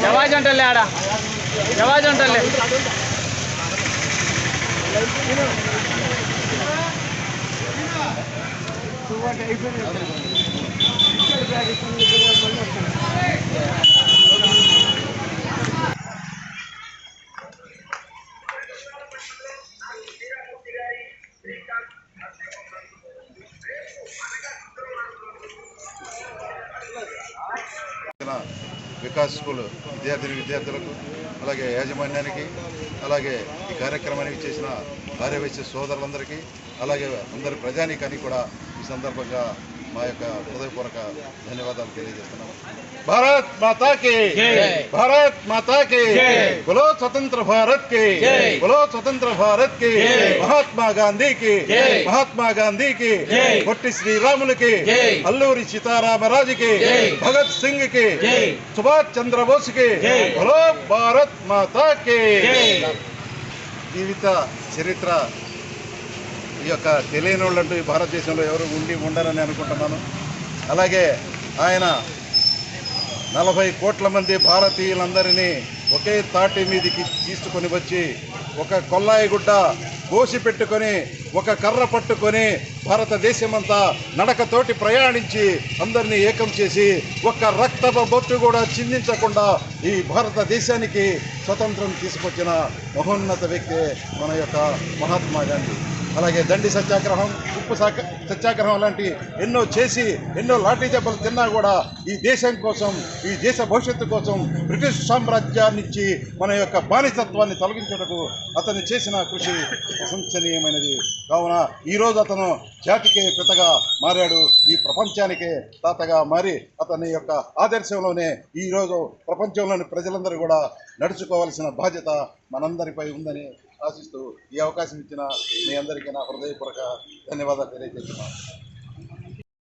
జవాజ్ అంటలే ఆడ జవాజ్ అంటలే వికాస్ స్కూల్ విద్యార్థులకు అలాగే యాజమాన్యానికి అలాగే ఈ కార్యక్రమానికి చేసిన ఆర్యవైశ్య సోదరులందరికీ అలాగే అందరి ప్రజానీకానికి కూడా ఈ సందర్భంగా మా యొక్క హృదయపూర్వక ధన్యవాదాలు తెలియజేస్తున్నాము. భారత్ మాతా కి భారత్ మాతా కి బోలో స్వతంత్ర భారత్ కి బోలో స్వతంత్ర భారత్ కి మహాత్మా గాంధీ కి పొట్టి శ్రీరాములకి అల్లూరి సీతారామరాజుకి భగత్ సింగ్ కి సుభాష్ చంద్రబోస్ కి బోలో భారత్ మాతా కి. జీవిత చరిత్ర ఈ యొక్క తెలియని వాళ్ళంటూ ఈ భారతదేశంలో ఎవరు ఉండరని అనుకుంటున్నాను. అలాగే ఆయన 40 కోట్ల మంది భారతీయులందరినీ ఒకే తాటి మీదికి తీసుకొని వచ్చి ఒక కొల్లాయి గుడ్డ కోసి పెట్టుకొని ఒక కర్ర పట్టుకొని భారతదేశమంతా నడకతోటి ప్రయాణించి అందరినీ ఏకం చేసి ఒక్క రక్తపు బొట్టు కూడా చిందించకుండా ఈ భారతదేశానికి స్వతంత్రం తీసుకొచ్చిన మహోన్నత వ్యక్తి మన యొక్క మహాత్మా గాంధీ. అలాగే దండి సత్యాగ్రహం, ఉప్పు సత్యాగ్రహం లాంటి ఎన్నో చేసి ఎన్నో లాఠీ దెబ్బలు తిన్నా కూడా ఈ దేశం కోసం, ఈ దేశ భవిష్యత్తు కోసం బ్రిటిష్ సామ్రాజ్యాన్నిచ్చి మన యొక్క బానిసత్వాన్ని తొలగించుటకు అతను చేసిన కృషి ప్రశంసనీయమైనది. కావున ఈరోజు అతను జాతికే పితగా మారాడు, ఈ ప్రపంచానికే తాతగా మారి అతని యొక్క ఆదర్శంలోనే ఈరోజు ప్రపంచంలోని ప్రజలందరూ కూడా నడుచుకోవాల్సిన బాధ్యత మనందరిపై ఉందని ఆశిస్తూ ఈ అవకాశం ఇచ్చిన మీ అందరికీ నా హృదయపూర్వక ధన్యవాదాలు తెలియజేస్తున్నాను.